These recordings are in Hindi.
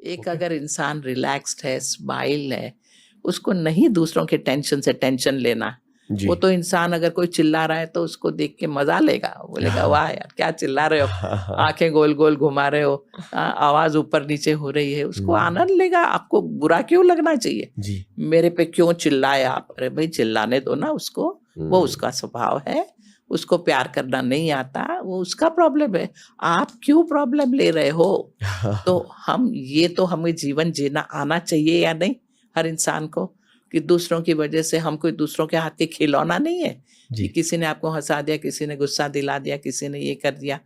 एक ओके। अगर इंसान रिलैक्स्ड है, स्माइल है, उसको नहीं दूसरों के टेंशन से टेंशन लेना। जी। वो तो इंसान अगर कोई चिल्ला रहा है तो उसको देख के मजा लेगा, बोलेगा वाह यार क्या चिल्ला रहे हो, आंखें गोल गोल घुमा रहे हो, आवाज ऊपर नीचे हो रही है, उसको हुँ, आनंद लेगा। आपको बुरा क्यों लगना चाहिए, जी। मेरे पे क्यों चिल्लाए आप? अरे भाई चिल्लाने दो ना उसको, वो हुँ। उसका स्वभाव है, उसको प्यार करना नहीं आता, वो उसका प्रॉब्लम है, आप क्यों प्रॉब्लम ले रहे हो? तो हम ये तो हमें जीवन जीना आना चाहिए या नहीं, हर इंसान को, कि दूसरों की वजह से हम कोई दूसरों के हाथ के खिलौना नहीं है कि जी, किसी ने आपको हंसा दिया, किसी ने गुस्सा दिला दिया, किसी ने ये कर दिया।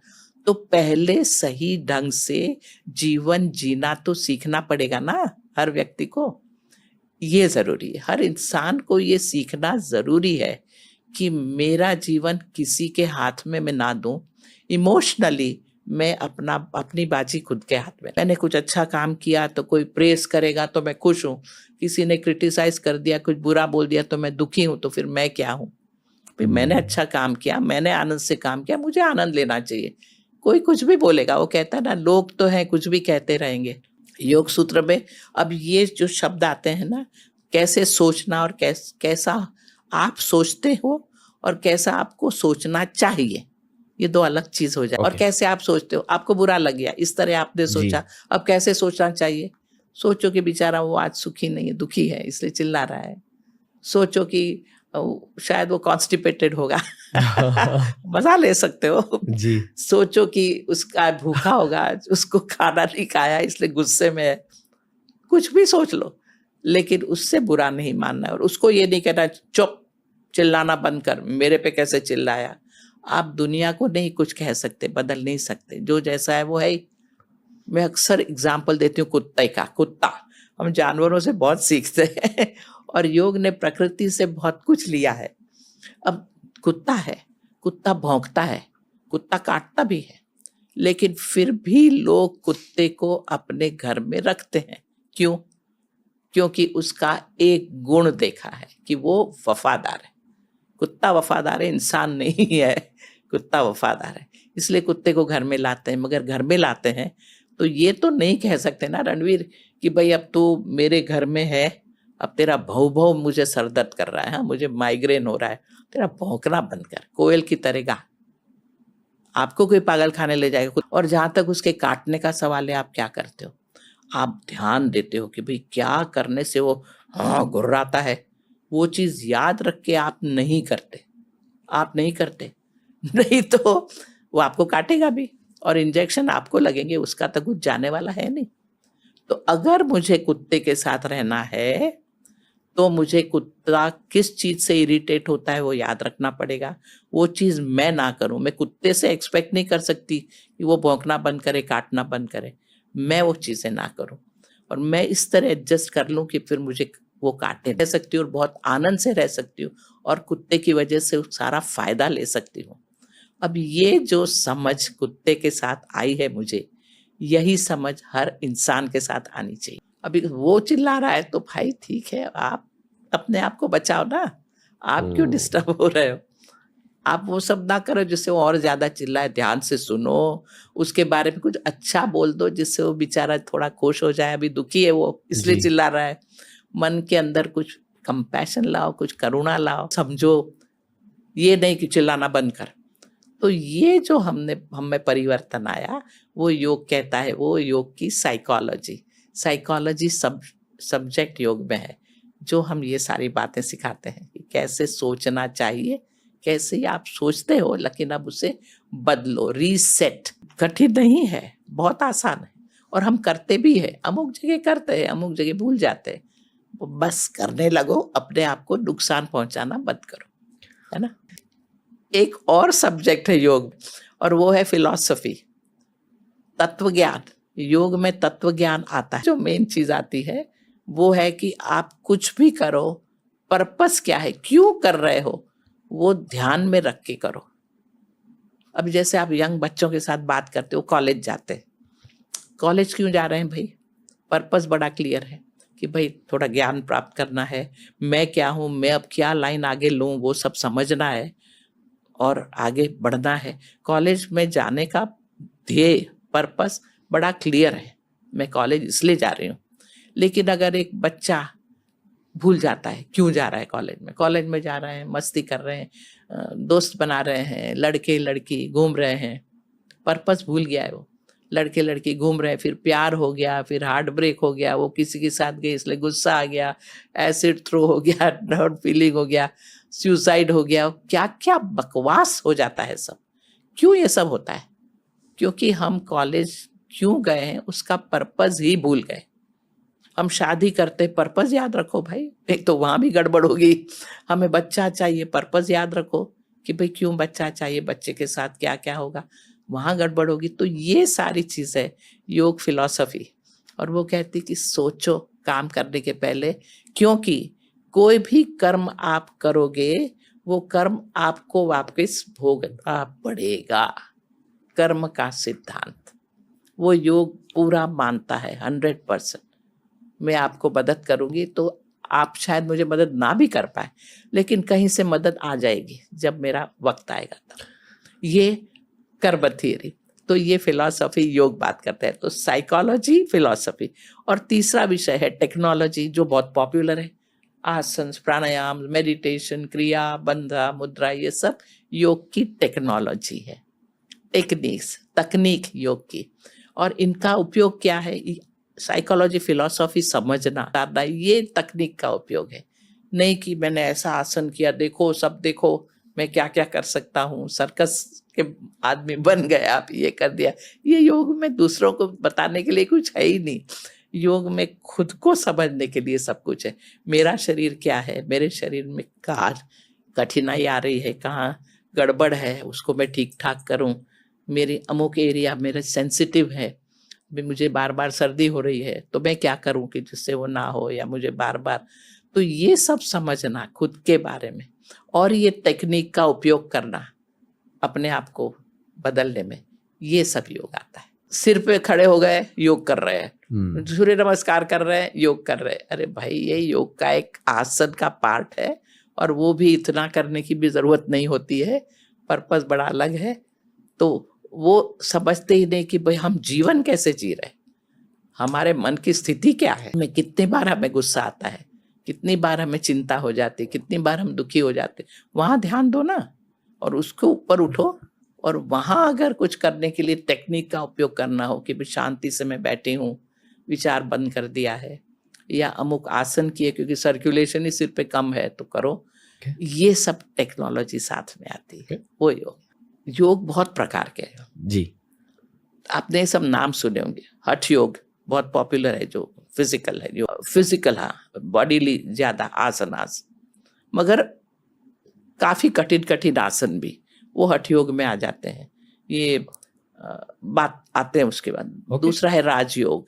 तो पहले सही ढंग से जीवन जीना तो सीखना पड़ेगा ना, हर व्यक्ति को। ये जरूरी है, हर इंसान को ये सीखना जरूरी है कि मेरा जीवन किसी के हाथ में मैं ना दूं। इमोशनली मैं अपना अपनी बाजी खुद के हाथ में, मैंने कुछ अच्छा काम किया तो कोई प्रेस करेगा तो मैं खुश हूँ, किसी ने क्रिटिसाइज कर दिया, कुछ बुरा बोल दिया तो मैं दुखी हूँ, तो फिर मैं क्या हूँ? फिर मैंने हुँ, अच्छा काम किया, मैंने आनंद से काम किया, मुझे आनंद लेना चाहिए। कोई कुछ भी बोलेगा, वो कहता है ना, लोग तो हैं कुछ भी कहते रहेंगे। योग सूत्र में अब ये जो शब्द आते हैं ना, कैसे सोचना और कैसा आप सोचते हो और कैसा आपको सोचना चाहिए, ये दो अलग चीज हो जाए। और ओके। कैसे आप सोचते हो, आपको बुरा लग गया, इस तरह आपने जी। सोचा, अब कैसे सोचना चाहिए? सोचो कि बेचारा वो आज सुखी नहीं है, दुखी है, इसलिए चिल्ला रहा है। सोचो कि अ, शायद वो कॉन्स्टिपेटेड होगा, मजा ले सकते हो। जी। सोचो कि उसका भूखा होगा, उसको खाना नहीं खाया इसलिए गुस्से में है। कुछ भी सोच लो, लेकिन उससे बुरा नहीं मानना है और उसको ये नहीं कहना चुप, चिल्लाना बंद कर, मेरे पे कैसे चिल्लाया। आप दुनिया को नहीं कुछ कह सकते, बदल नहीं सकते, जो जैसा है वो है ही। मैं अक्सर एग्जाम्पल देती हूँ कुत्ते का। कुत्ता, हम जानवरों से बहुत सीखते हैं और योग ने प्रकृति से बहुत कुछ लिया है। अब कुत्ता है, कुत्ता भौंकता है, कुत्ता काटता भी है, लेकिन फिर भी लोग कुत्ते को अपने घर में रखते हैं। क्यों? क्योंकि उसका एक गुण देखा है कि वो वफादार है। कुत्ता वफादार है, इंसान नहीं है। कुत्ता वफादार है, इसलिए कुत्ते को घर में लाते हैं। मगर घर में लाते हैं तो ये तो नहीं कह सकते ना रणवीर कि भाई अब तू मेरे घर में है, अब तेरा भौ भौ मुझे सर दर्द कर रहा है, हाँ मुझे माइग्रेन हो रहा है, तेरा भौंकना बंद कर, कोयल की तरह गा। आपको कोई पागल खाने ले जाएगा। और जहां तक उसके काटने का सवाल है, आप क्या करते हो? आप ध्यान देते हो कि भाई क्या करने से वो हाँ गुर्राता है, वो चीज याद रख के आप नहीं करते। आप नहीं करते नहीं तो वो आपको काटेगा भी और इंजेक्शन आपको लगेंगे, उसका तो कुछ जाने वाला है नहीं। तो अगर मुझे कुत्ते के साथ रहना है तो मुझे कुत्ता किस चीज से इरिटेट होता है वो याद रखना पड़ेगा। वो चीज मैं ना करूं, मैं कुत्ते से एक्सपेक्ट नहीं कर सकती कि वो भौंकना बंद करे, काटना बंद करे। मैं वो चीजें ना करूं और मैं इस तरह एडजस्ट कर लूं कि फिर मुझे वो काटे रह सकती हूँ और बहुत आनंद से रह सकती हूँ और कुत्ते की वजह से सारा फायदा ले सकती हूँ। अब ये जो समझ कुत्ते के साथ आई है मुझे, यही समझ हर इंसान के साथ आनी चाहिए। अभी वो चिल्ला रहा है तो भाई ठीक है, आप अपने आप को बचाओ ना, आप क्यों हुँ, डिस्टर्ब हो रहे हो? आप वो सब ना करो जिससे वो और ज्यादा चिल्लाए, ध्यान से सुनो, उसके बारे में कुछ अच्छा बोल दो जिससे वो बेचारा थोड़ा खुश हो जाए, अभी दुखी है वो इसलिए जी। चिल्ला रहा है। मन के अंदर कुछ कंपैशन लाओ, कुछ करुणा लाओ, समझो, ये नहीं कि चिल्लाना बंद कर। तो ये जो हमने हम में परिवर्तन आया, वो योग कहता है, वो योग की साइकोलॉजी, साइकोलॉजी सब सब्जेक्ट योग में है, जो हम ये सारी बातें सिखाते हैं कि कैसे सोचना चाहिए, कैसे आप सोचते हो लेकिन अब उसे बदलो, रीसेट। कठिन नहीं है, बहुत आसान है और हम करते भी है, अमुक जगह करते हैं, अमुक जगह भूल जाते हैं। बस करने लगो, अपने आप को नुकसान पहुंचाना बंद करो, है ना? एक और सब्जेक्ट है योग और वो है फिलॉसफी, तत्व ज्ञान। योग में तत्व ज्ञान आता है। जो मेन चीज आती है वो है कि आप कुछ भी करो, पर्पस क्या है, क्यों कर रहे हो, वो ध्यान में रख के करो। अब जैसे आप यंग बच्चों के साथ बात करते हो, कॉलेज जाते हैं, कॉलेज क्यों जा रहे हैं भाई? पर्पस बड़ा क्लियर है कि भाई थोड़ा ज्ञान प्राप्त करना है, मैं क्या हूँ, मैं अब क्या लाइन आगे लूँ, वो सब समझना है और आगे बढ़ना है। कॉलेज में जाने का ध्येय, पर्पस बड़ा क्लियर है, मैं कॉलेज इसलिए जा रही हूँ। लेकिन अगर एक बच्चा भूल जाता है क्यों जा रहा है कॉलेज में जा रहे हैं, मस्ती कर रहे हैं, दोस्त बना रहे हैं, लड़के लड़की घूम रहे हैं, पर्पस भूल गया है वो। लड़के लड़की घूम रहे हैं, फिर प्यार हो गया, फिर हार्ट ब्रेक हो गया, वो किसी के साथ गए इसलिए गुस्सा आ गया, एसिड थ्रो हो गया, डाउन फीलिंग हो गया, सुसाइड हो गया, क्या क्या बकवास हो जाता है सब। क्यों ये सब होता है? क्योंकि हम कॉलेज क्यों गए हैं उसका पर्पस ही भूल गए। हम शादी करते, पर्पस याद रखो भाई, एक तो वहां भी गड़बड़ होगी। हमें बच्चा चाहिए, पर्पस याद रखो कि भाई क्यों बच्चा चाहिए, बच्चे के साथ क्या क्या होगा, वहां गड़बड़ होगी। तो ये सारी चीजें योग फिलॉसफी, और वो कहती कि सोचो काम करने के पहले, क्योंकि कोई भी कर्म आप करोगे वो कर्म आपको वापस भोगना पड़ेगा। कर्म का सिद्धांत वो योग पूरा मानता है 100%। मैं आपको मदद करूंगी तो आप शायद मुझे मदद ना भी कर पाए, लेकिन कहीं से मदद आ जाएगी जब मेरा वक्त आएगा तब। ये कर्म थियरी। तो ये फिलॉसफी योग बात करते हैं। तो साइकोलॉजी, फिलॉसफी, और तीसरा विषय है टेक्नोलॉजी जो बहुत पॉपुलर है। आसन, प्राणायाम, मेडिटेशन, क्रिया, बंधा, मुद्रा, ये सब योग की टेक्नोलॉजी है, टेक्निक्स, तकनीक योग की। और इनका उपयोग क्या है? साइकोलॉजी, फिलॉसफी समझना, ये तकनीक का उपयोग है। नहीं कि मैंने ऐसा आसन किया, देखो सब देखो मैं क्या क्या कर सकता हूँ, सर्कस के आदमी बन गए आप, ये कर दिया। ये योग में दूसरों को बताने के लिए कुछ है ही नहीं। योग में खुद को समझने के लिए सब कुछ है। मेरा शरीर क्या है, मेरे शरीर में कहाँ कठिनाई आ रही है, कहाँ गड़बड़ है, उसको मैं ठीक ठाक करूँ। मेरी अमुक एरिया मेरे सेंसिटिव है, भी मुझे बार बार सर्दी हो रही है तो मैं क्या करूं कि जिससे वो ना हो, या मुझे बार बार। तो ये सब समझना खुद के बारे में, और ये टेक्निक का उपयोग करना अपने आप को बदलने में, ये सब योग आता है। सिर पे खड़े हो गए, योग कर रहे हैं, सूर्य नमस्कार कर रहे हैं, योग कर रहे हैं। अरे भाई, ये योग का एक आसन का पार्ट है, और वो भी इतना करने की भी जरूरत नहीं होती है, पर्पस बड़ा अलग है। तो वो समझते ही नहीं कि भाई हम जीवन कैसे जी रहे, हमारे मन की स्थिति क्या है, में कितनी बार हमें गुस्सा आता है, कितनी बार हमें चिंता हो जाती, कितनी बार हम दुखी हो जाते। वहां ध्यान दो ना, और उसको ऊपर उठो। और वहां अगर कुछ करने के लिए टेक्निक का उपयोग करना हो कि शांति से मैं बैठी हूँ, विचार बंद कर दिया है, या अमुक आसन किए क्योंकि सर्कुलेशन ही सिर पे कम है तो करो, ये सब टेक्नोलॉजी साथ में आती है। वो योग बहुत प्रकार के हैं जी। आपने ये सब नाम सुने होंगे। हठ योग बहुत पॉपुलर है, जो फिजिकल है, जो फिजिकल, हाँ, बॉडीली ज्यादा आसनास, मगर काफी कठिन कठिन आसन भी वो हठ योग में आ जाते हैं। ये बात आते हैं उसके बाद। दूसरा है राजयोग,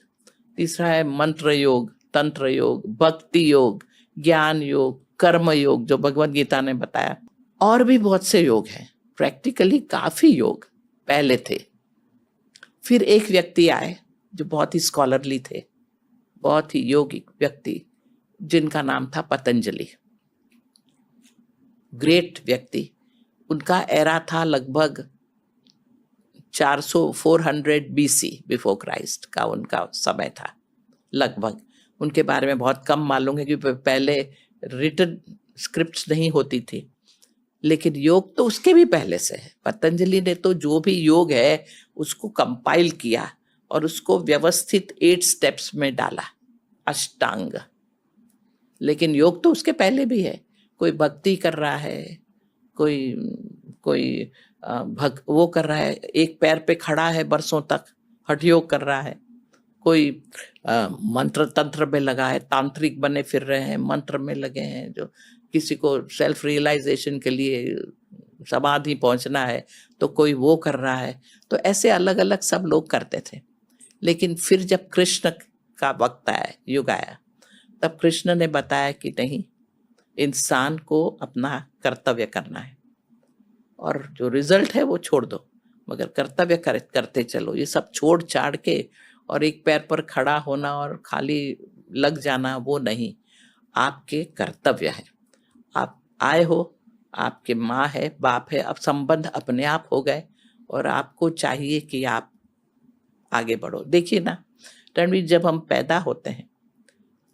तीसरा है मंत्र योग, तंत्र योग, भक्ति योग, ज्ञान योग, कर्म योग जो भगवत गीता ने बताया, और भी बहुत से योग हैं। प्रैक्टिकली काफी योग पहले थे। फिर एक व्यक्ति आए जो बहुत ही स्कॉलरली थे, बहुत ही योगिक व्यक्ति, जिनका नाम था पतंजलि। ग्रेट व्यक्ति। उनका एरा था लगभग 400 BC बिफोर क्राइस्ट का उनका समय था लगभग। उनके बारे में बहुत कम मालूम है क्योंकि पहले रिटन स्क्रिप्ट्स नहीं होती थी, लेकिन योग तो उसके भी पहले से है। पतंजलि ने तो जो भी योग है उसको कंपाइल किया और उसको व्यवस्थित 8 स्टेप्स में डाला, अष्टांग। लेकिन योग तो उसके पहले भी है। कोई भक्ति कर रहा है, कोई वो कर रहा है, एक पैर पे खड़ा है बरसों तक, हठ योग कर रहा है। कोई मंत्र तंत्र में लगा है, तांत्रिक बने फिर रहे हैं, मंत्र में लगे हैं, जो किसी को सेल्फ रियलाइजेशन के लिए समाधि पहुंचना है तो कोई वो कर रहा है। तो ऐसे अलग अलग सब लोग करते थे। लेकिन फिर जब कृष्ण का वक्त आया, युग आया, तब कृष्ण ने बताया कि नहीं, इंसान को अपना कर्तव्य करना है और जो रिजल्ट है वो छोड़ दो, मगर कर्तव्य करते चलो। ये सब छोड़ छाड़ के और एक पैर पर खड़ा होना और खाली लग जाना, वो नहीं। आपके कर्तव्य है। आप आए हो, आपके माँ है, बाप है, अब संबंध अपने आप हो गए और आपको चाहिए कि आप आगे बढ़ो। देखिए ना, रणवीर, जब हम पैदा होते हैं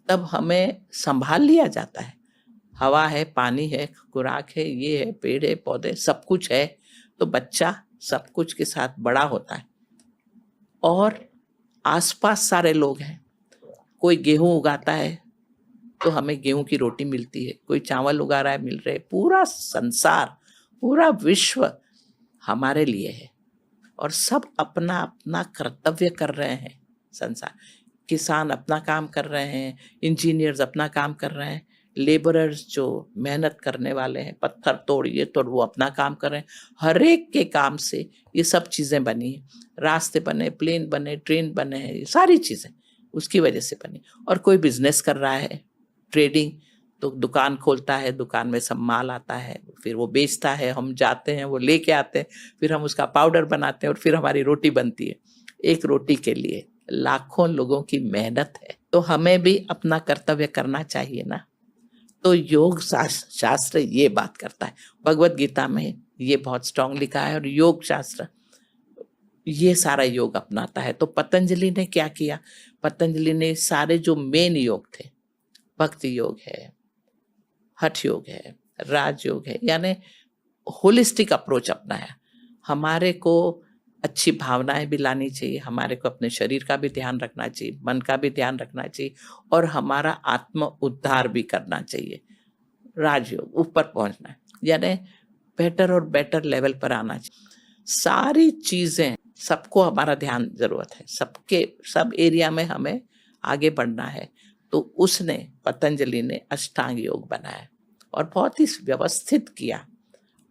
तब हमें संभाल लिया जाता है। हवा है, पानी है, खुराक है, ये है, पेड़ है, पौधे, सब कुछ है। तो बच्चा सब कुछ के साथ बड़ा होता है और आसपास सारे लोग हैं। कोई गेहूं उगाता है तो हमें गेहूं की रोटी मिलती है, कोई चावल उगा रहा है, मिल रहे। पूरा संसार, पूरा विश्व हमारे लिए है और सब अपना अपना कर्तव्य कर रहे हैं। संसार, किसान अपना काम कर रहे हैं, इंजीनियर्स अपना काम कर रहे हैं, लेबरर्स जो मेहनत करने वाले हैं, पत्थर तोड़ ये तोड़, वो अपना काम कर रहे हैं। हर एक के काम से ये सब चीज़ें बनी हैं। रास्ते बने, प्लेन बने, ट्रेन बने हैं, ये सारी चीज़ें उसकी वजह से बनी। और कोई बिजनेस कर रहा है, ट्रेडिंग, तो दुकान खोलता है, दुकान में सब माल आता है, फिर वो बेचता है, हम जाते हैं, वो लेके आते हैं, फिर हम उसका पाउडर बनाते हैं और फिर हमारी रोटी बनती है। एक रोटी के लिए लाखों लोगों की मेहनत है, तो हमें भी अपना कर्तव्य करना चाहिए ना। तो योग शास्त्र ये बात करता है, भगवत गीता में ये बहुत स्ट्रांग लिखा है और योग शास्त्र ये सारा योग अपनाता है। तो पतंजलि ने क्या किया? पतंजलि ने सारे जो मेन योग थे, भक्ति योग है, हठ योग है, राजयोग है, यानी होलिस्टिक अप्रोच अपनाया। हमारे को अच्छी भावनाएं भी लानी चाहिए, हमारे को अपने शरीर का भी ध्यान रखना चाहिए, मन का भी ध्यान रखना चाहिए और हमारा आत्म उद्धार भी करना चाहिए। राजयोग, ऊपर पहुंचना है, यानी बेटर और बेटर लेवल पर आना चाहिए। सारी चीजें, सबको हमारा ध्यान जरूरत है, सबके सब एरिया में हमें आगे बढ़ना है। तो उसने, पतंजलि ने अष्टांग योग बनाया और बहुत ही व्यवस्थित किया।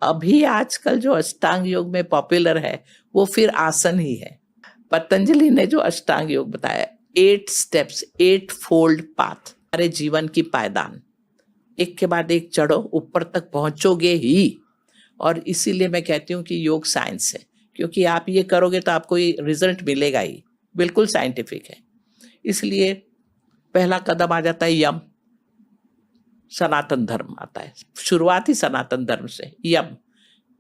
अभी आजकल जो अष्टांग योग में पॉपुलर है वो फिर आसन ही है। पतंजलि ने जो अष्टांग योग बताया, 8 स्टेप्स, 8 फोल्ड पाथ, हमारे जीवन की पायदान, एक के बाद एक चढ़ो, ऊपर तक पहुंचोगे ही। और इसीलिए मैं कहती हूँ कि योग साइंस है, क्योंकि आप ये करोगे तो आपको ये रिजल्ट मिलेगा ही, बिल्कुल साइंटिफिक है। इसलिए पहला कदम आ जाता है यम, सनातन धर्म आता है। शुरुआत ही सनातन धर्म से, यम,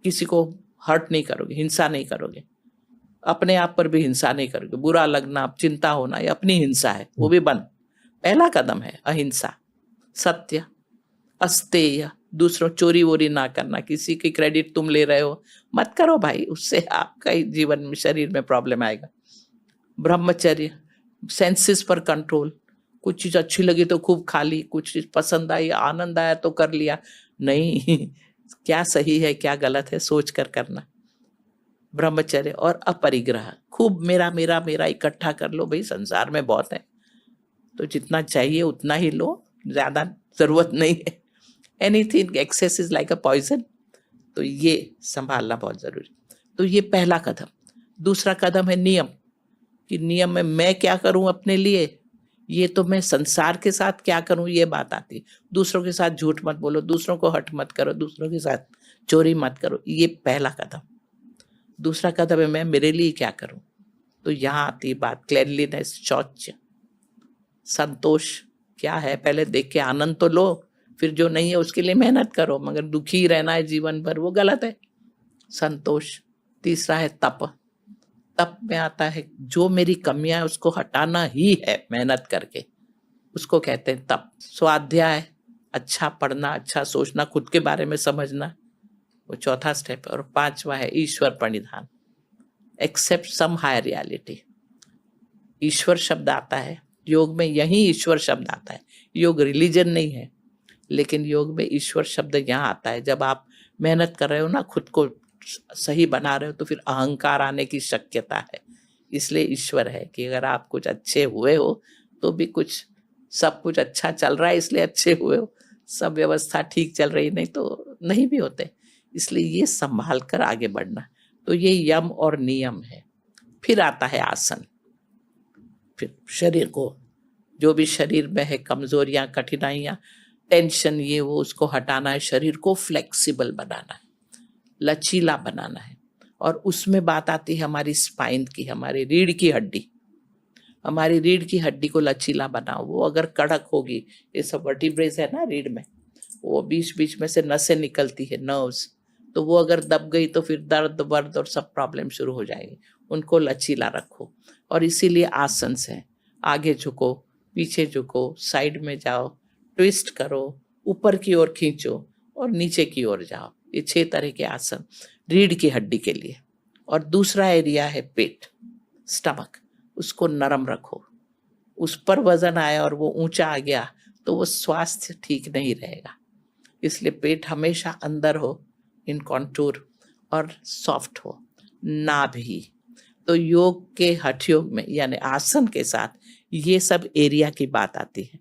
किसी को हर्ट नहीं करोगे, हिंसा नहीं करोगे, अपने आप पर भी हिंसा नहीं करोगे, बुरा लगना, चिंता होना, ये अपनी हिंसा है, वो भी बंद। पहला कदम है अहिंसा, सत्य, अस्तेय, दूसरों चोरी वोरी ना करना, किसी की क्रेडिट तुम ले रहे हो मत करो भाई, उससे आपका ही जीवन में, शरीर में प्रॉब्लम आएगा। ब्रह्मचर्य, सेंसेस पर कंट्रोल, कुछ चीज अच्छी लगी तो खूब खा ली, कुछ चीज पसंद आई, आनंद आया तो कर लिया, नहीं क्या सही है क्या गलत है सोच कर करना। ब्रह्मचर्य और अपरिग्रह, खूब मेरा मेरा मेरा इकट्ठा कर लो भाई, संसार में बहुत है, तो जितना चाहिए उतना ही लो, ज्यादा जरूरत नहीं है। Anything excess is like a poison, तो ये संभालना बहुत जरूरी। तो ये पहला कदम। दूसरा कदम है नियम, कि नियम में मैं क्या करूं अपने लिए, ये तो मैं संसार के साथ क्या करूं ये बात आती। दूसरों के साथ झूठ मत बोलो, दूसरों को हट मत करो, दूसरों के साथ चोरी मत करो, ये पहला कदम। दूसरा कदम है मैं मेरे लिए क्या करूं, तो यहाँ आती बात क्लेanलीनेस, शौच, संतोष क्या है, पहले देख के आनंद तो लो, फिर जो नहीं है उसके लिए मेहनत करो, मगर दुखी रहना है जीवन भर वो गलत है। संतोष। तीसरा है तप, तप में आता है जो मेरी कमियां है उसको हटाना ही है मेहनत करके, उसको कहते हैं तप। स्वाध्याय, अच्छा पढ़ना, अच्छा सोचना, खुद के बारे में समझना, वो चौथा स्टेप। और पांचवा है ईश्वर प्रणिधान, एक्सेप्ट सम हायर रियलिटी। ईश्वर शब्द आता है योग में, यही ईश्वर शब्द आता है। योग रिलीजन नहीं है, लेकिन योग में ईश्वर शब्द यहाँ आता है। जब आप मेहनत कर रहे हो ना, खुद को सही बना रहे हो, तो फिर अहंकार आने की शक्यता है। इसलिए ईश्वर है कि अगर आप कुछ अच्छे हुए हो तो भी कुछ, सब कुछ अच्छा चल रहा है इसलिए अच्छे हुए हो, सब व्यवस्था ठीक चल रही नहीं तो नहीं भी होते। इसलिए ये संभाल कर आगे बढ़ना, तो ये यम और नियम है। फिर आता है आसन। फिर शरीर को, जो भी शरीर में है कमजोरियां, कठिनाइयां, टेंशन, ये वो, उसको हटाना है, शरीर को फ्लेक्सिबल बनाना है, लचीला बनाना है। और उसमें बात आती है हमारी स्पाइन की, हमारी रीढ़ की हड्डी। हमारी रीढ़ की हड्डी को लचीला बनाओ, वो अगर कड़क होगी, ये सब वर्टिब्रेज है ना रीढ़ में, वो बीच बीच में से नसें निकलती है, नर्व्स, तो वो अगर दब गई तो फिर दर्द वर्द और सब प्रॉब्लम शुरू हो जाएगी। उनको लचीला रखो, और इसीलिए आसन है। आगे झुको, पीछे झुको, साइड में जाओ, ट्विस्ट करो, ऊपर की ओर खींचो और नीचे की ओर जाओ। ये 6 तरह के आसन रीढ़ की हड्डी के लिए। और दूसरा एरिया है पेट, स्टमक, उसको नरम रखो। उस पर वजन आया और वो ऊंचा आ गया तो वो स्वास्थ्य ठीक नहीं रहेगा। इसलिए पेट हमेशा अंदर हो, इन कॉन्टूर, और सॉफ्ट हो। नाभि, तो योग के हठ योग में यानी आसन के साथ ये सब एरिया की बात आती है।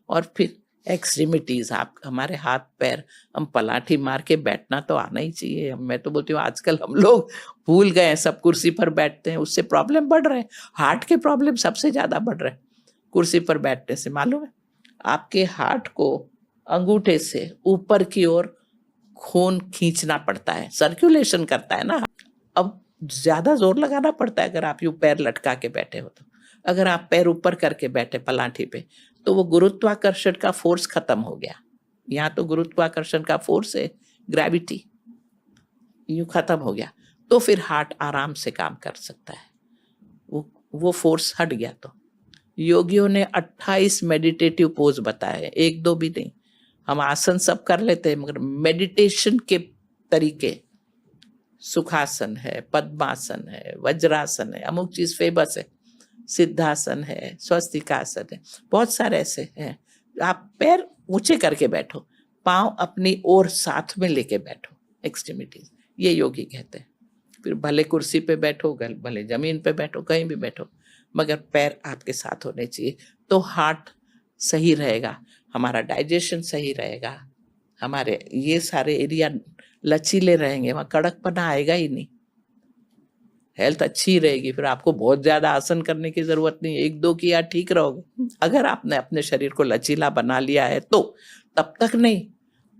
और फिर एक्सट्रीमिटीज, आप हमारे हाथ पैर, हम पलाठी मार के बैठना तो आना ही चाहिए। मैं तो बोलती हूँ आजकल हम लोग भूल गए हैं, सब कुर्सी पर बैठते हैं, उससे प्रॉब्लम बढ़ रहे हैं। हार्ट के प्रॉब्लम सबसे ज्यादा बढ़ रहे हैं कुर्सी पर बैठने से। मालूम है आपके हार्ट को अंगूठे से ऊपर की ओर खून खींचना पड़ता है, सर्कुलेशन करता है ना। अब ज्यादा जोर लगाना पड़ता है अगर आप यूं पैर लटका के बैठे हो तो। अगर आप पैर ऊपर करके बैठे पलाठी पे तो वो गुरुत्वाकर्षण का फोर्स खत्म हो गया। यहाँ तो गुरुत्वाकर्षण का फोर्स है, ग्रेविटी, यूं खत्म हो गया तो फिर हार्ट आराम से काम कर सकता है। वो फोर्स हट गया। तो योगियों ने 28 मेडिटेटिव पोज बताए, एक दो भी नहीं। हम आसन सब कर लेते हैं मगर मेडिटेशन के तरीके, सुखासन है, पद्मासन है, वज्रासन है, अमुक चीज फेमस है, सिद्धासन है, स्वस्तिकासन है, बहुत सारे ऐसे हैं। आप पैर ऊंचे करके बैठो, पांव अपनी ओर साथ में लेके बैठो, एक्सट्रीमिटीज, ये योगी कहते हैं। फिर भले कुर्सी पे बैठो, भले जमीन पे बैठो, कहीं भी बैठो, मगर पैर आपके साथ होने चाहिए। तो हार्ट सही रहेगा, हमारा डाइजेशन सही रहेगा, हमारे ये सारे एरिया लचीले रहेंगे, वहाँ कड़कपना आएगा ही नहीं, हेल्थ अच्छी रहेगी। फिर आपको बहुत ज्यादा आसन करने की जरूरत नहीं, एक दो किया ठीक रहोगे। अगर आपने अपने शरीर को लचीला बना लिया है तो तब तक नहीं।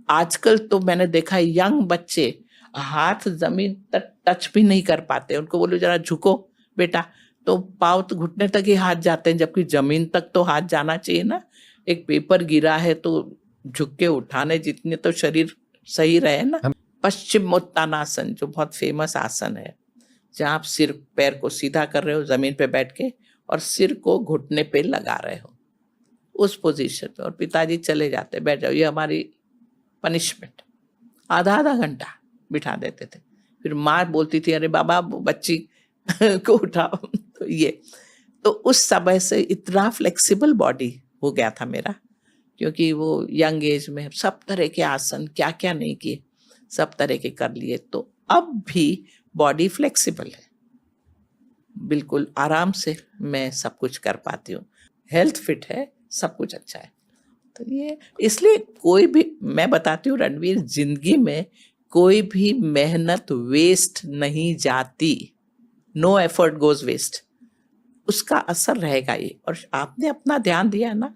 आजकल तो मैंने देखा है यंग बच्चे हाथ जमीन तक टच भी नहीं कर पाते। उनको बोलो जरा झुको बेटा, तो पाँव तो घुटने तक ही हाथ जाते हैं, जबकि जमीन तक तो हाथ जाना चाहिए ना। एक पेपर गिरा है तो झुक के उठाने जितने तो शरीर सही रहे ना। पश्चिमोत्तानासन जो बहुत फेमस आसन है, जहाँ आप सिर पैर को सीधा कर रहे हो जमीन पे बैठ के और सिर को घुटने पे लगा रहे हो, उस पोजीशन पे, और पिताजी चले जाते बैठ जाओ, ये हमारी पनिशमेंट। आधा आधा घंटा बिठा देते थे, फिर माँ बोलती थी अरे बाबा बच्ची को उठाओ। तो ये तो उस समय से इतना फ्लेक्सिबल बॉडी हो गया था मेरा, क्योंकि वो यंग एज में सब तरह के आसन क्या क्या नहीं किए, सब तरह के कर लिए। तो अब भी बॉडी फ्लेक्सिबल है, बिल्कुल आराम से मैं सब कुछ कर पाती हूँ, हेल्थ फिट है, सब कुछ अच्छा है। तो ये इसलिए कोई भी, मैं बताती हूँ रणवीर, जिंदगी में कोई भी मेहनत वेस्ट नहीं जाती, नो एफर्ट गोज वेस्ट, उसका असर रहेगा ही। और आपने अपना ध्यान दिया ना,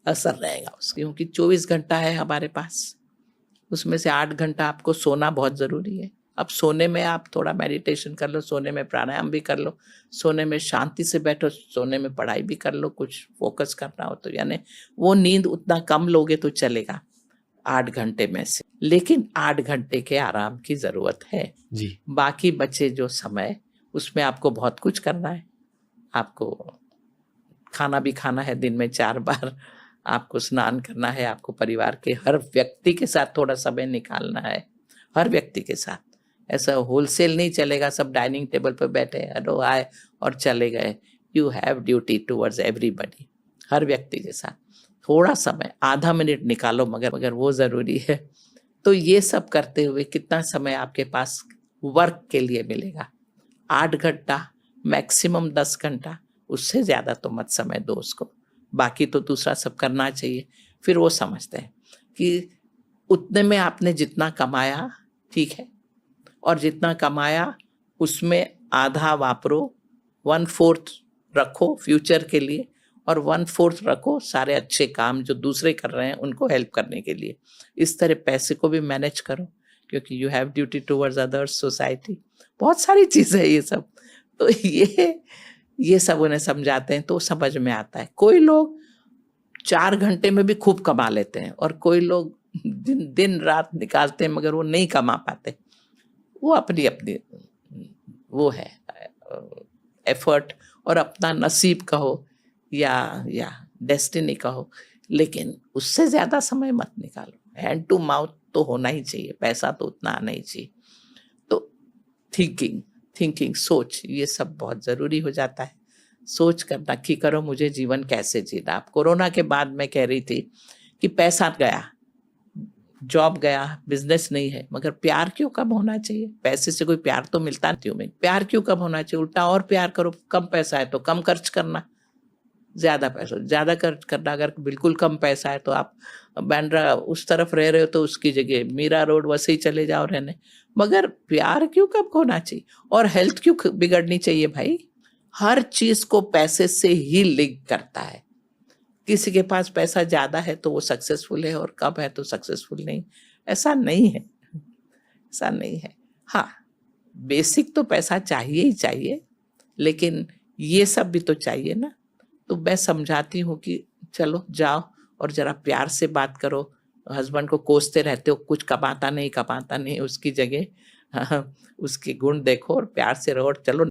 असर रहेगा उसका, क्योंकि 24 घंटा है हमारे पास, उसमें से 8 घंटा आपको सोना बहुत जरूरी है। अब सोने में आप थोड़ा मेडिटेशन कर लो, सोने में प्राणायाम भी कर लो, सोने में शांति से बैठो, सोने में पढ़ाई भी कर लो, कुछ फोकस करना हो तो। यानी वो नींद उतना कम लोगे तो चलेगा 8 घंटे में से, लेकिन 8 घंटे के आराम की जरूरत है जी। बाकी बचे जो समय, उसमें आपको बहुत कुछ करना है। आपको खाना भी खाना है दिन में 4 बार, आपको स्नान करना है, आपको परिवार के हर व्यक्ति के साथ थोड़ा समय निकालना है, हर व्यक्ति के साथ। ऐसा होलसेल नहीं चलेगा, सब डाइनिंग टेबल पर बैठे हेलो आए और चले गए। You have duty towards everybody, हर व्यक्ति के साथ थोड़ा समय, आधा मिनट निकालो, मगर वो जरूरी है। तो ये सब करते हुए कितना समय आपके पास वर्क के लिए मिलेगा? 8 घंटा, मैक्सिमम 10 घंटा, उससे ज्यादा तो मत समय दो उसको। बाकी तो दूसरा सब करना चाहिए। फिर वो समझते हैं कि उतने में आपने जितना कमाया ठीक है, और जितना कमाया उसमें आधा वापरो, 1/4 रखो फ्यूचर के लिए, और 1/4 रखो सारे अच्छे काम जो दूसरे कर रहे हैं उनको हेल्प करने के लिए। इस तरह पैसे को भी मैनेज करो, क्योंकि you have duty towards others, society, बहुत सारी चीज़ें ये सब। तो ये सब उन्हें समझाते हैं तो समझ में आता है। कोई लोग 4 घंटे में भी खूब कमा लेते हैं, और कोई लोग दिन रात निकालते हैं मगर वो नहीं कमा पाते। वो अपनी अपनी वो है एफर्ट, और अपना नसीब कहो या डेस्टिनी कहो, लेकिन उससे ज़्यादा समय मत निकालो। हैंड टू माउथ तो होना ही चाहिए, पैसा तो उतना आना ही चाहिए। तो थिंकिंग थिंकिंग सोच, ये सब बहुत ज़रूरी हो जाता है। सोच कर नक्की करो मुझे जीवन कैसे जीना। अब कोरोना के बाद मैं कह रही थी कि पैसा गया, जॉब गया, बिज़नेस नहीं है, मगर प्यार क्यों कम होना चाहिए? पैसे से कोई प्यार तो मिलता नहीं में, प्यार क्यों कम होना चाहिए? उल्टा और प्यार करो, कम पैसा है तो कम खर्च करना, ज़्यादा खर्च करना। अगर बिल्कुल कम पैसा है तो आप बांद्रा उस तरफ रह रहे हो तो उसकी जगह मीरा रोड वसई चले जाओ रहने। मगर प्यार क्यों कम होना चाहिए? और हेल्थ क्यों बिगड़नी चाहिए भाई? हर चीज़ को पैसे से ही लिंक करता है। किसी के पास पैसा ज़्यादा है तो वो सक्सेसफुल है और कम है तो सक्सेसफुल नहीं। ऐसा नहीं है, ऐसा नहीं है। हाँ, बेसिक तो पैसा चाहिए ही चाहिए, लेकिन ये सब भी तो चाहिए ना। तो मैं समझाती हूँ कि चलो जाओ और ज़रा प्यार से बात करो। हस्बैंड को कोसते रहते हो, कुछ कमाता नहीं, उसकी जगह उसके गुण देखो और प्यार से रहो और चलो